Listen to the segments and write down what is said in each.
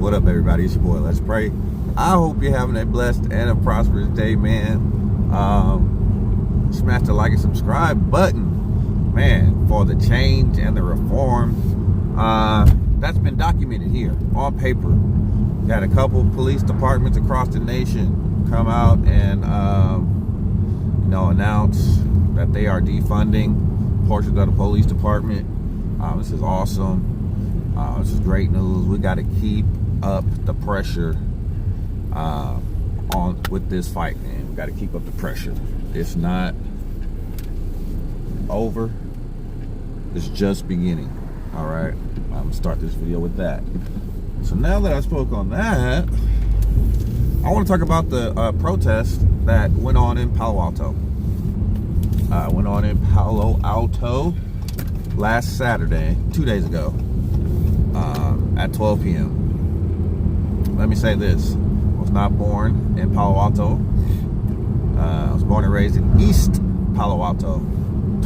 What up, everybody? It's your boy, Let's Pray. I hope you're having a blessed and a prosperous day, man. Smash the like and subscribe button, man, for the change and the reform that's been documented here on paper. Got a couple police departments across the nation come out and announce that they are defunding portions of the police department. This is awesome. This is great news. We got to keep up the pressure on with this fight, man. We got to keep up the pressure. It's not over. It's just beginning. All right. I'm gonna start this video with that. So now that I spoke on that, I want to talk about the protest that went on in Palo Alto. Went on in Palo Alto last Saturday, 2 days ago, at 12 p.m. Let me say this. I was not born in Palo Alto. I was born and raised in East Palo Alto.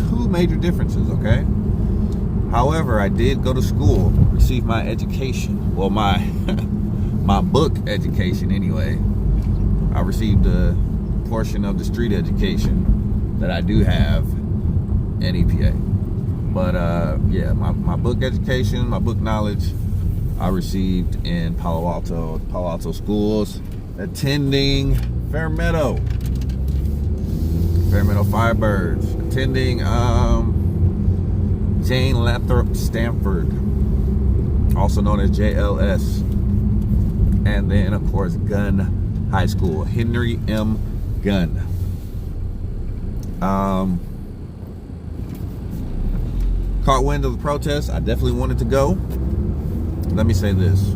Two major differences, okay? However, I did go to school, receive my education. Well, my my book education anyway. I received a portion of the street education that I do have in EPA. But yeah, my book education, my book knowledge, I received in Palo Alto schools, attending Fairmeadow Firebirds, attending Jane Lathrop Stanford, also known as JLS, and then of course Gunn High School, Henry M. Gunn. Caught wind of the protest. I definitely wanted to go. Let me say this.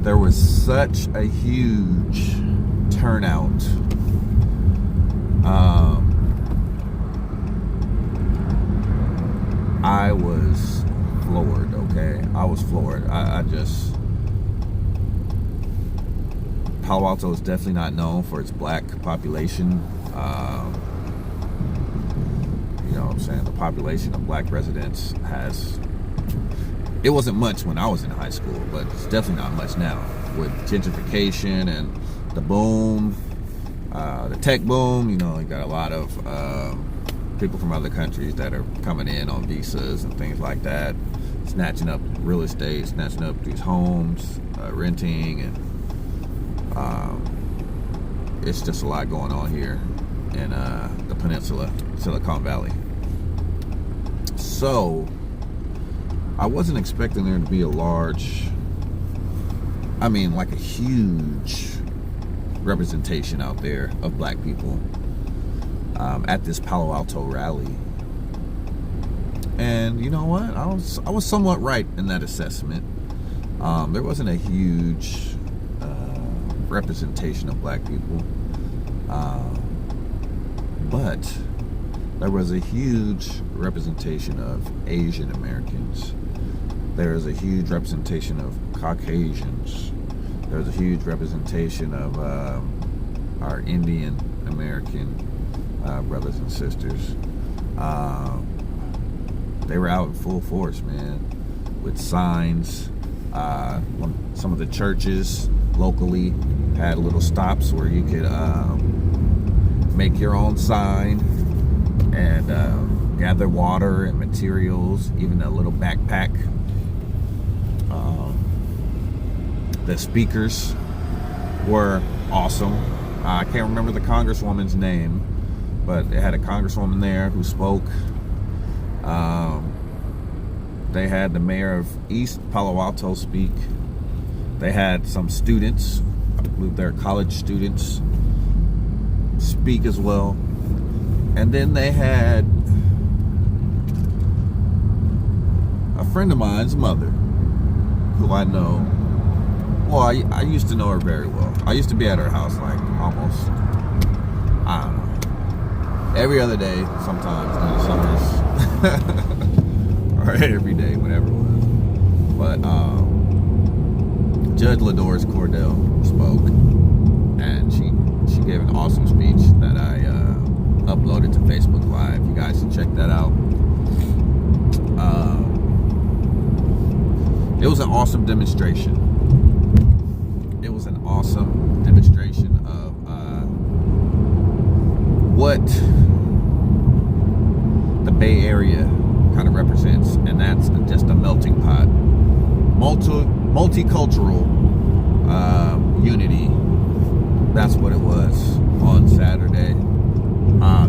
There was such a huge turnout. I was floored, okay? I was floored. I just... Palo Alto is definitely not known for its black population. You know what I'm saying? The population of black residents has... It wasn't much when I was in high school, but it's definitely not much now. With gentrification and the boom, the tech boom, you know, you got a lot of people from other countries that are coming in on visas and things like that, snatching up real estate, snatching up these homes, renting, and it's just a lot going on here in the peninsula, Silicon Valley. So I wasn't expecting there to be a large, like a huge representation out there of black people at this Palo Alto rally. And you know what? I was somewhat right in that assessment. There wasn't a huge representation of black people, but there was a huge representation of Asian Americans. There was a huge representation of Caucasians. There was a huge representation of our Indian American brothers and sisters. They were out in full force, man, with signs. Some of the churches locally had little stops where you could make your own sign and gather water and materials, even a little backpack. The speakers were awesome. I can't remember the congresswoman's name, but they had a congresswoman there who spoke. They had the mayor of East Palo Alto speak. They had some students, I believe they're college students, speak as well. And then they had a friend of mine's mother, who I know. Well, I used to know her very well. I used to be at her house like almost, I don't know, every other day sometimes in the summers. Or every day, whatever it was. But Judge LaDoris Cordell spoke, and she gave an awesome speech that I uploaded to Facebook Live. You guys should check that out. It was an awesome demonstration. awesome demonstration of what the Bay Area kind of represents, and that's just a melting pot, multicultural unity. That's what it was on Saturday.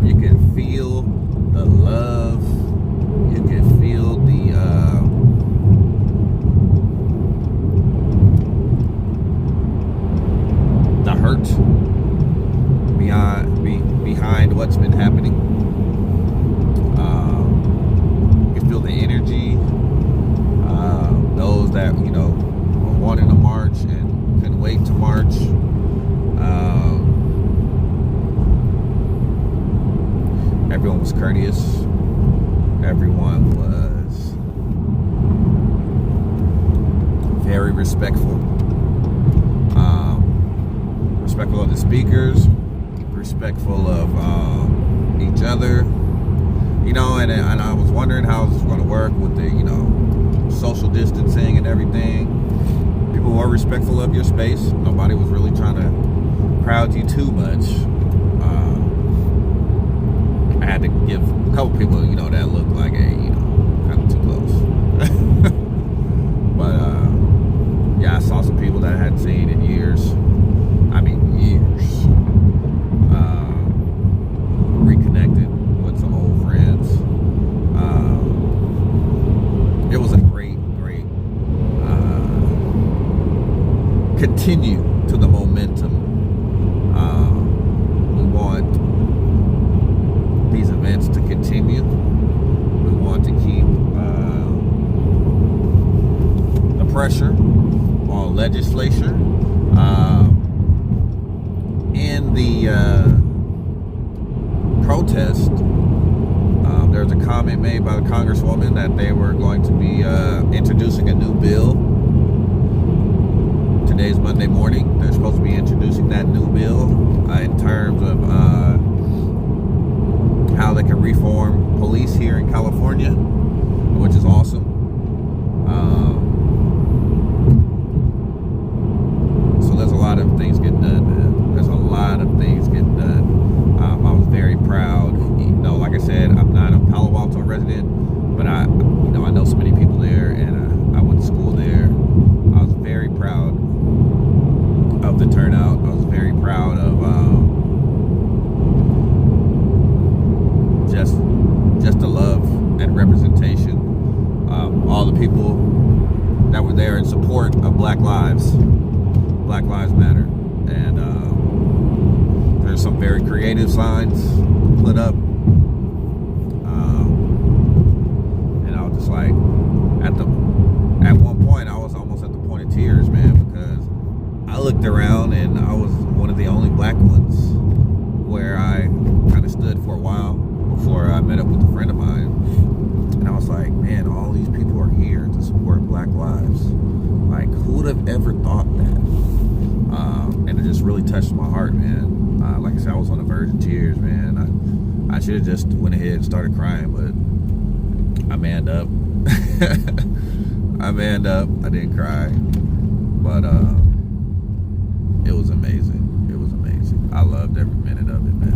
You can feel the love. You can feel the hurt behind what's been happening. You can feel the energy. Those that wanted to march and couldn't wait to march. Everyone was courteous. Everyone was very respectful. Respectful of the speakers, respectful of each other. And I was wondering how this was going to work with the, social distancing and everything. People were respectful of your space. Nobody was really trying to crowd you too much. I had to give a couple people, that looked like kind of too close. But yeah, I saw some people that I hadn't seen in years. I mean, years. Reconnected with some old friends. It was a great continue to the momentum. We want these events to continue. We want to keep the pressure on legislature. In the protest, there's a comment made by the Congresswoman that they were going to be introducing a new bill. Today's Monday morning. They're supposed to be introducing that new bill in terms of how they can reform police here in California, which is awesome. So there's a lot of things getting done, man. There's a lot of things getting done. I was very proud. Like I said, I'm not a Palo Alto resident, but I know so many people there, and I went to school there. I was very proud of the turnout. I was very proud of just the love and representation. All the people that were there in support of Black Lives Matter. And there's some very creative signs put up. And I was just like, at one point, I was almost at the point of tears, man, because I looked around and I was one of the only black ones where I kind of stood for a while before I met up with a friend of mine. And I was like, man, all these people are here to support Black lives. Like, who would have ever thought that? And it just really touched my heart, man. Like I said, I was on the verge of tears, man. I should have just went ahead and started crying, but I manned up. I manned up. I didn't cry. But it was amazing. It was amazing. I loved every minute of it, man.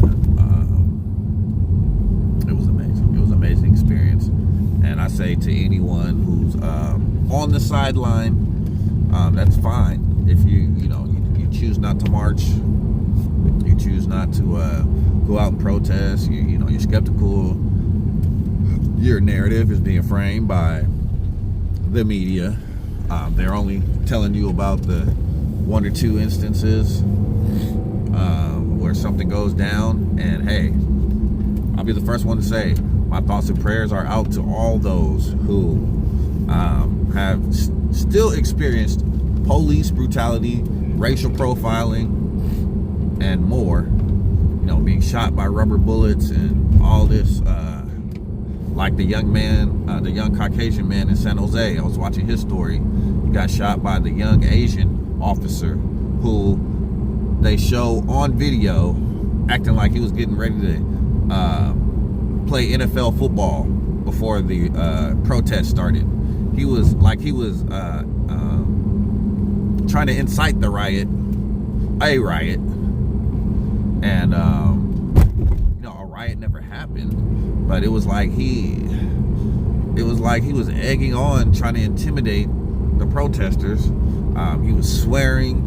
It was amazing. It was an amazing experience. And I say to anyone who's on the sideline, that's fine. If you choose not to march, you choose not to go out and protest, you're skeptical, your narrative is being framed by the media. They're only telling you about the one or two instances where something goes down, and hey, I'll be the first one to say my thoughts and prayers are out to all those who have still experienced police brutality, racial profiling, and more, being shot by rubber bullets and all this, like the young Caucasian man in San Jose. I was watching his story. He got shot by the young Asian officer who they show on video acting like he was getting ready to play NFL football before the protest started. He was trying to incite the riot a riot, and a riot never happened, but it was like he was egging on, trying to intimidate the protesters. He was swearing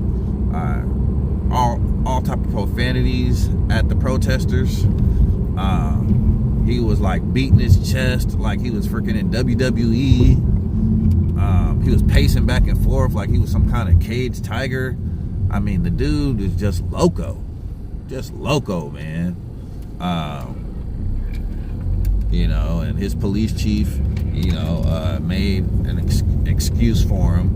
all type of profanities at the protesters. He was like beating his chest like he was freaking in WWE. He was pacing back and forth like he was some kind of caged tiger. I mean, the dude is just loco, man. And his police chief, made an excuse for him,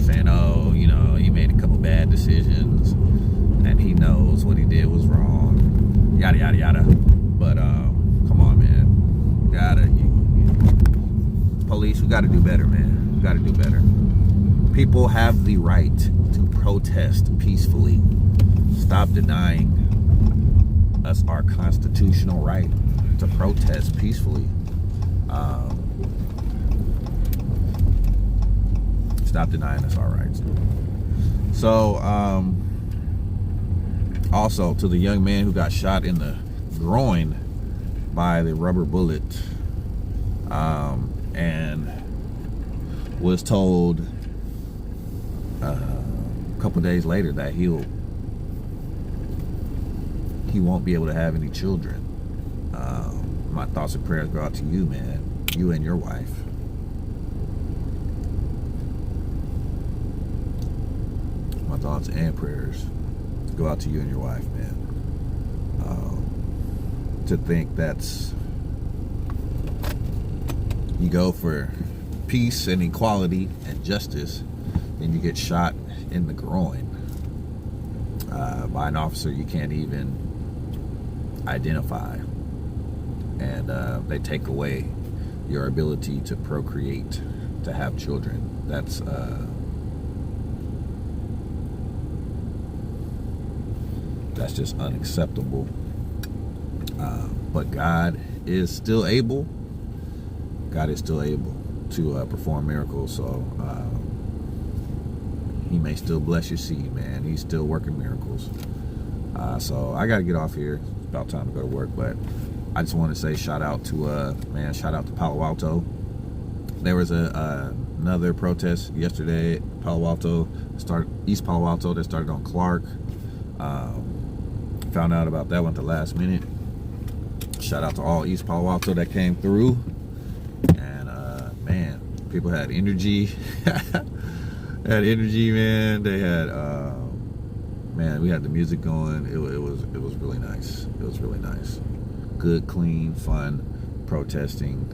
saying, oh, he made a couple bad decisions and he knows what he did was wrong, yada yada yada. But come on, man, police, we gotta do better, man. We gotta do better. People have the right to protest peacefully. Stop denying us our constitutional right to protest peacefully. Stop denying us our rights. So, also to the young man who got shot in the groin by the rubber bullet, and was told a couple days later that he won't be able to have any children. My thoughts and prayers go out to you, man. You and your wife. My thoughts and prayers go out to you and your wife, man. To think that's, you go for peace and equality and justice, then you get shot in the groin by an officer you can't even identify, and they take away your ability to procreate, to have children. That's just unacceptable. But God is still able. God is still able to perform miracles. So He may still bless your seed, man. He's still working miracles. So I got to get off here. It's about time to go to work. But I just want to say shout out to Palo Alto. There was another protest yesterday at Palo Alto, East Palo Alto, that started on Clark. Found out about that one at the last minute. Shout out to all East Palo Alto that came through. And man, people had energy. Had energy, man. They had we had the music going. It was really nice. It was really nice. Good, clean, fun protesting.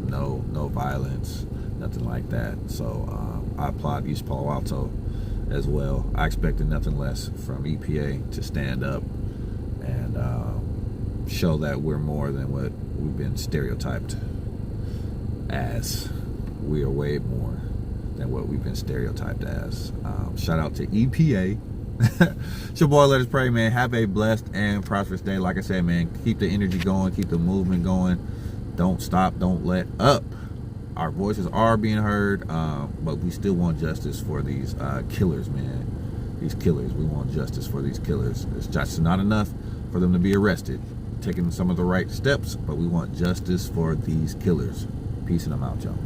No violence, nothing like that. So I applaud East Palo Alto as well. I expected nothing less from EPA to stand up and show that we're more than what we've been stereotyped as. We are way more than what we've been stereotyped as. Shout out to EPA. It's your boy, Let Us Pray, man. Have a blessed and prosperous day. Like I said, man, keep the energy going, keep the movement going. Don't stop, don't let up. Our voices are being heard, but we still want justice for these killers, man. These killers. We want justice for these killers. It's just not enough for them to be arrested, taking some of the right steps, but we want justice for these killers. Peace and I'm out, y'all.